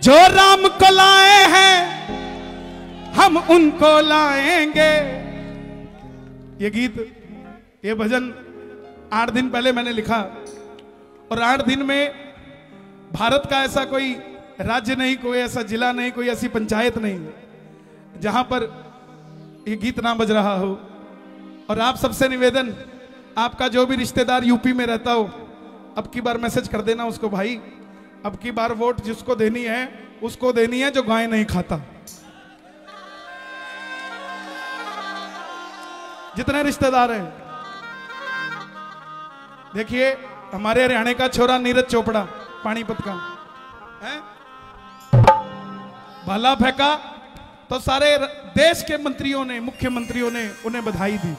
जो राम को लाए हैं हम उनको लाएंगे। ये गीत, ये भजन 8 दिन पहले मैंने लिखा और 8 दिन में भारत का ऐसा कोई राज्य नहीं, कोई ऐसा जिला नहीं, कोई ऐसी पंचायत नहीं जहां पर ये गीत ना बज रहा हो। और आप सबसे निवेदन, आपका जो भी रिश्तेदार यूपी में रहता हो, अब की बार मैसेज कर देना उसको, भाई अब की बार वोट जिसको देनी है उसको देनी है जो गाय नहीं खाता। जितने रिश्तेदार हैं, देखिए हमारे हरियाणा का छोरा नीरज चोपड़ा पानीपत का है, भाला फेंका तो सारे देश के मंत्रियों ने, मुख्यमंत्रियों ने उन्हें बधाई दी।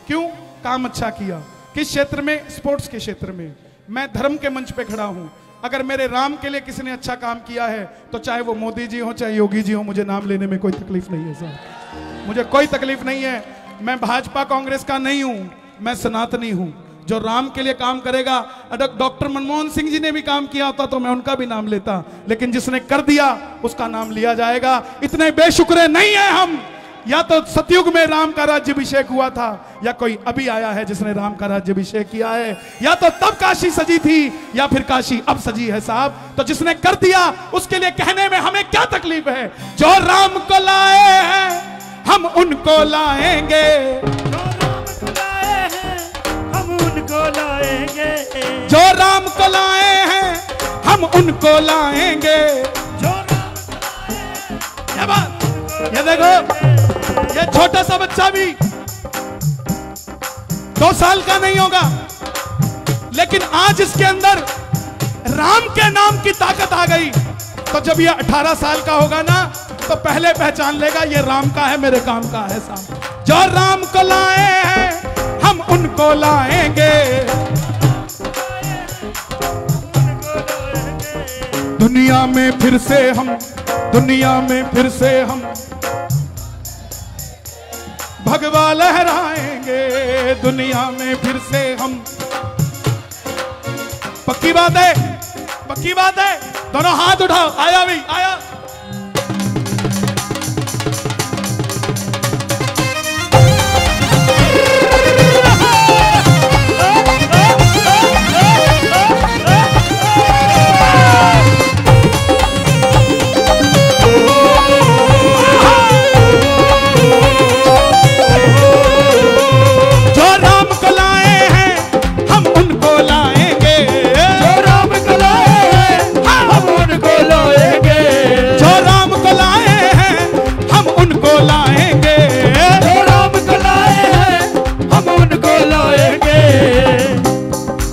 क्यों? काम अच्छा किया। किस क्षेत्र में? स्पोर्ट्स के क्षेत्र में। मैं धर्म के मंच पे खड़ा हूं, अगर मेरे राम के लिए किसी ने अच्छा काम किया है तो चाहे वो मोदी जी हो चाहे योगी जी हो, मुझे नाम लेने में कोई तकलीफ नहीं है साहब, मुझे कोई तकलीफ नहीं है। मैं भाजपा कांग्रेस का नहीं हूं, मैं सनातनी हूं। जो राम के लिए काम करेगा, डॉक्टर मनमोहन सिंह जी ने भी काम किया होता तो मैं उनका भी नाम लेता, लेकिन जिसने कर दिया उसका नाम लिया जाएगा। इतने बेशुक्र नहीं है हम। या तो सतयुग में राम का राज्याभिषेक हुआ था, या कोई अभी आया है जिसने राम का राज्याभिषेक किया है, या तो तब काशी सजी थी या फिर काशी अब सजी है साहब। तो जिसने कर दिया उसके लिए कहने में हमें क्या तकलीफ है। जो राम को लाए हैं हम उनको लाएंगे, उनको लाएंगे। जो राम को लाए हैं हम उनको लाएंगे। जो क्या बात, ये देखो, ये छोटा सा बच्चा भी 2 साल का नहीं होगा, लेकिन आज इसके अंदर राम के नाम की ताकत आ गई। तो जब ये 18 साल का होगा ना, तो पहले पहचान लेगा ये राम का है, मेरे काम का है साहब। जो राम को लाए हैं हम उनको लाएंगे। दुनिया में फिर से हम, दुनिया में फिर से हम भगवा लहराएंगे। दुनिया में फिर से हम, पक्की बात है, पक्की बात है। दोनों हाथ उठाओ, आया भी आया।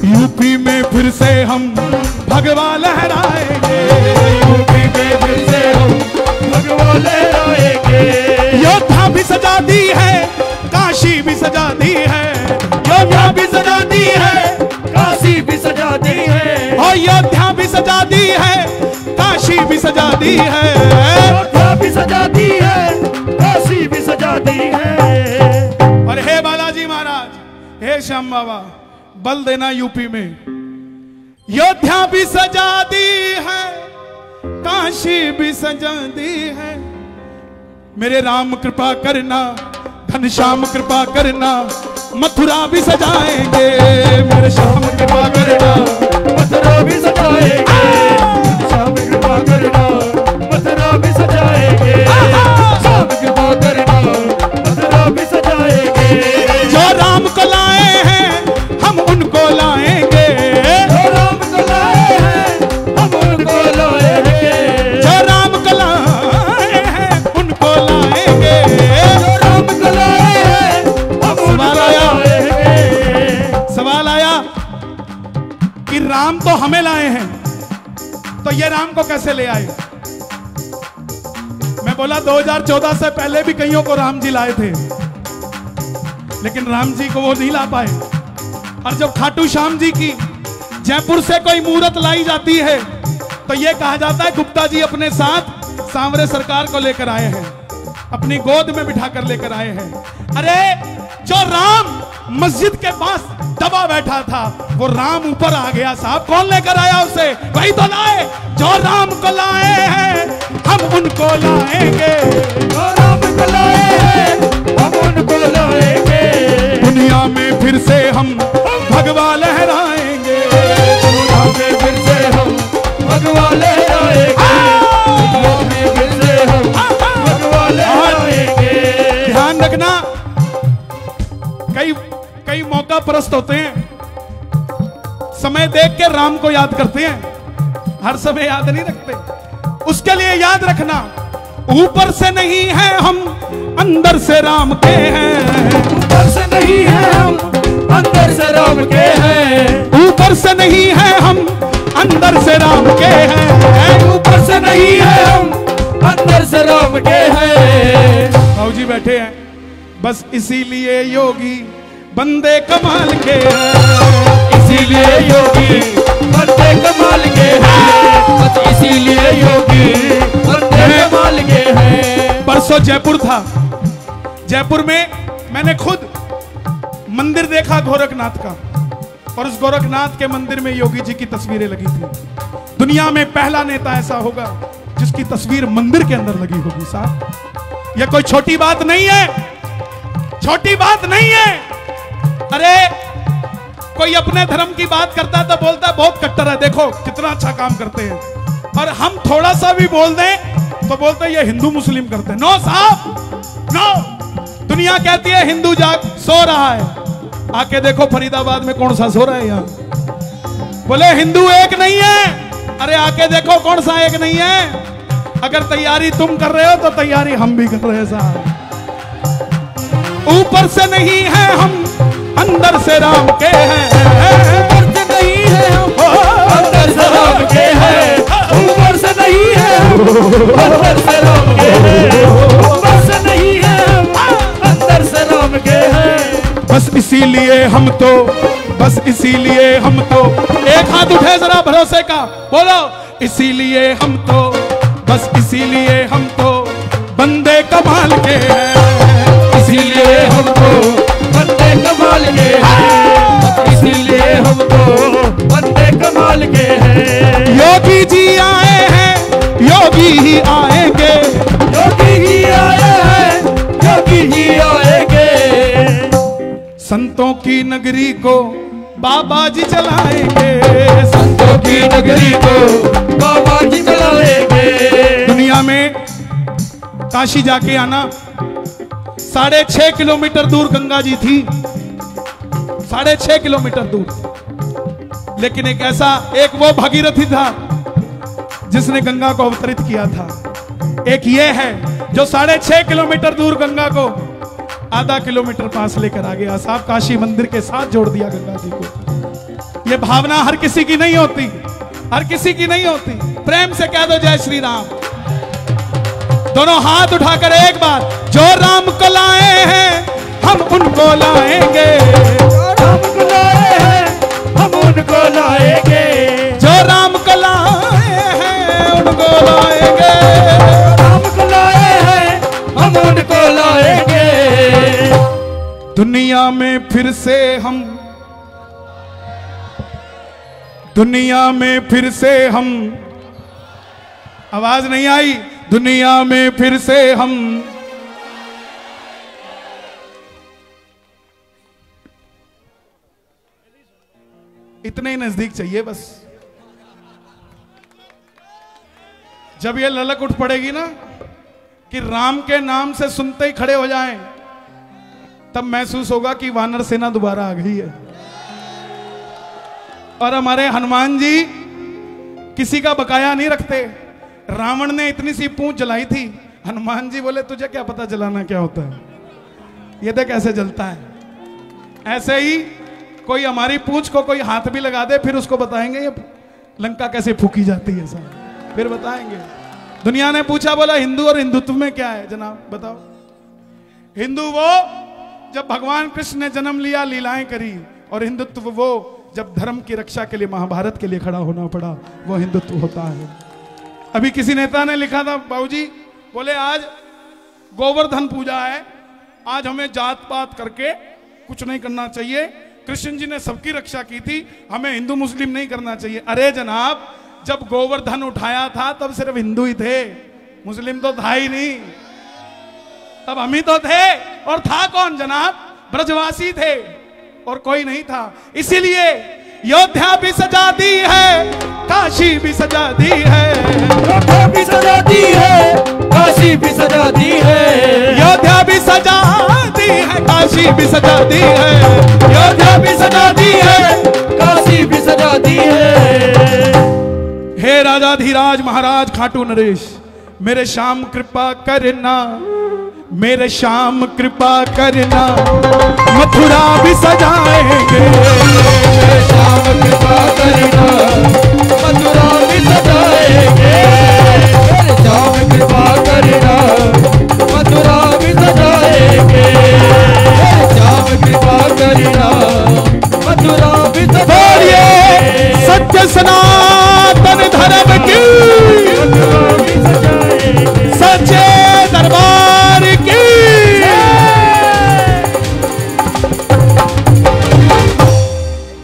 यूपी में फिर से हम भगवा लहराएंगे। यूपी में फिर से हम भगवा लहराएंगे। योद्धा भी सजा दी है, काशी भी सजा दी है। योद्धा भी सजा दी है, काशी भी सजा दी है। और योद्धा भी सजा दी है, काशी भी सजा दी है। योद्धा भी सजा दी है, काशी भी सजा दी है। और हे बालाजी महाराज, हे श्याम बाबा, बल देना यूपी में। योद्धा भी सजा दी है, काशी भी सजा दी है। मेरे राम कृपा करना, घनश्याम कृपा करना, मथुरा भी सजाएंगे। मेरे श्याम कृपा करना, मथुरा भी सजाएंगे। श्याम कृपा करना, मथुरा भी सजाएंगे। श्याम कृपा करना, मथुरा भी सजाएंगे। जो राम को लाए हैं हम उनको लाएंगे। जो राम को लाए हैं हम उनको लाएंगे। जो राम को लाए हैं उनको लाएंगे। जो राम को लाए हैं हम उनको लाएंगे। सवाल आया कि राम तो हमें लाए हैं, तो ये राम को कैसे ले आए? मैं बोला 2014 से पहले भी कईयों को राम जी लाए थे, लेकिन राम जी को वो नहीं ला पाए। और जब खाटू श्याम जी की जयपुर से कोई मूर्त लाई जाती है तो यह कहा जाता है गुप्ता जी अपने साथ सांवरे सरकार को लेकर आए हैं, अपनी गोद में बिठा कर लेकर आए हैं। अरे जो राम मस्जिद के पास दबा बैठा था वो राम ऊपर आ गया साहब, कौन लेकर आया उसे? वही तो लाए। जो राम को लाए हैं उनको लाएंगे, जो राम को लाए हैं हम उनको लाएंगे। दुनिया में फिर से हम भगवा लहराएंगे, दुनिया में फिर से हम भगवा लहराएंगे, दुनिया में फिर से हम भगवा लहराएंगे। ध्यान रखना, कई मौका परस्त होते हैं, समय देख के राम को याद करते हैं, हर समय याद नहीं रखते। उसके लिए याद रखना, ऊपर से नहीं है हम अंदर से राम के हैं, ऊपर से नहीं है हम अंदर से राम के हैं, ऊपर से नहीं है हम अंदर से राम के हैं, ऊपर से नहीं है हम अंदर से राम के हैं। बाबू जी बैठे हैं, बस इसीलिए योगी बंदे कमाल के हैं, इसीलिए योगी बंदे कमाल के हैं, बस इसीलिए योगी बंदे कमाल के हैं। परसों जयपुर था, जयपुर में मैंने खुद मंदिर देखा गोरखनाथ का, और उस गोरखनाथ के मंदिर में योगी जी की तस्वीरें लगी थी। दुनिया में पहला नेता ऐसा होगा जिसकी तस्वीर मंदिर के अंदर लगी होगी। साहब, यह कोई छोटी बात नहीं है, छोटी बात नहीं है। अरे कोई अपने धर्म की बात करता है तो बोलता है बहुत कट्टर है, देखो कितना अच्छा काम करते हैं, और हम थोड़ा सा भी बोल दें तो बोलते हैं ये हिंदू मुस्लिम करते हैं। नो साहब, नो। दुनिया कहती है हिंदू जाग सो रहा है, आके देखो फरीदाबाद में कौन सा सो रहा है यहाँ। बोले हिंदू एक नहीं है, अरे आके देखो कौन सा एक नहीं है। अगर तैयारी तुम कर रहे हो तो तैयारी हम भी कर रहे हैं साहब। ऊपर से नहीं है हम अंदर से राम के हैं, ऊपर से नहीं है हम अंदर से राम के हैं, ऊपर से नहीं है हम अंदर से राम के हैं, ऊपर से नहीं है हम अंदर से राम के हैं। बस इसीलिए हम तो, बस इसीलिए हम तो, एक हाथ उठे जरा भरोसे का, बोलो इसीलिए हम तो, बस इसीलिए हम तो बंदे कमाल के हैं, इसीलिए हम तो बंदे कमाल के हैं, इसीलिए हम तो बंदे कमाल के हैं। योगी जी आए हैं, योगी ही आएंगे, योगी ही आए हैं, योगी ही आएंगे। संतों की नगरी को बाबा जी चलाएंगे, संतों की नगरी को बाबा जी चलाएंगे। दुनिया में काशी जाके आना, 6.5 किलोमीटर दूर गंगा जी थी, 6.5 किलोमीटर दूर। लेकिन एक ऐसा, एक वो भागीरथी था जिसने गंगा को अवतरित किया था, एक ये है जो 6.5 किलोमीटर दूर गंगा को आधा किलोमीटर पास लेकर आ गया। साहब, काशी मंदिर के साथ जोड़ दिया गंगा जी को। ये भावना हर किसी की नहीं होती, हर किसी की नहीं होती। प्रेम से कह दो जय श्री राम, दोनों हाथ उठाकर एक बार। जो राम को लाए हैं हम उनको लाएंगे, जो राम को लाए हैं हम उनको लाएंगे, जो राम को लाए हैं उनको लाएंगे, राम को लाए हैं हम उनको लाएंगे। दुनिया में फिर से हम, दुनिया में फिर से हम, आवाज नहीं आई, दुनिया में फिर से हम, इतने ही नजदीक चाहिए बस। जब ये ललक उठ पड़ेगी ना कि राम के नाम से सुनते ही खड़े हो जाएं, तब महसूस होगा कि वानर सेना दोबारा आ गई है। और हमारे हनुमान जी किसी का बकाया नहीं रखते। रावण ने इतनी सी पूंछ जलाई थी, हनुमान जी बोले तुझे क्या पता जलाना क्या होता है, ये देख कैसे जलता है। ऐसे ही कोई हमारी पूंछ को कोई हाथ भी लगा दे, फिर उसको बताएंगे ये लंका कैसे फूकी जाती है साहब, फिर बताएंगे। दुनिया ने पूछा, बोला हिंदू और हिंदुत्व में क्या है जनाब, बताओ। हिंदू वो जब भगवान कृष्ण ने जन्म लिया, लीलाएं करी, और हिंदुत्व वो जब धर्म की रक्षा के लिए महाभारत के लिए खड़ा होना पड़ा, वो हिंदुत्व होता है। अभी किसी नेता ने लिखा था, बाबूजी बोले आज गोवर्धन पूजा है, आज हमें जात पात करके कुछ नहीं करना चाहिए, कृष्ण जी ने सबकी रक्षा की थी, हमें हिंदू मुस्लिम नहीं करना चाहिए। अरे जनाब, जब गोवर्धन उठाया था तब सिर्फ हिंदू ही थे, मुस्लिम तो था ही नहीं, तब हम ही तो थे। और था कौन जनाब? ब्रजवासी थे और कोई नहीं था। इसीलिए अयोध्या भी सजा दी है, काशी भी सजा दी है, अयोध्या भी सजा दी है, काशी भी सजा दी है, अयोध्या भी सजा दी है, काशी भी सजा दी है, अयोध्या भी सजा दी है, काशी भी सजा दी है। हे राजाधिराज महाराज खाटू नरेश, मेरे श्याम कृपा करना, मेरे श्याम कृपा करना, मथुरा भी सजाएंगे। मेरे श्याम कृपा करना, मथुरा भी सजाएंगे। मेरे श्याम कृपा करना, मथुरा भी सजाएंगे। मेरे श्याम कृपा करना, मथुरा भी सजाएंगे। सत्य सनातन धर्म की, सच्चे दरबार की।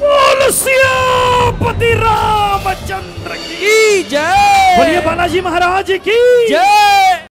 बोल सियापति रामचंद्र की जय। बोलिए बालाजी महाराज की जय।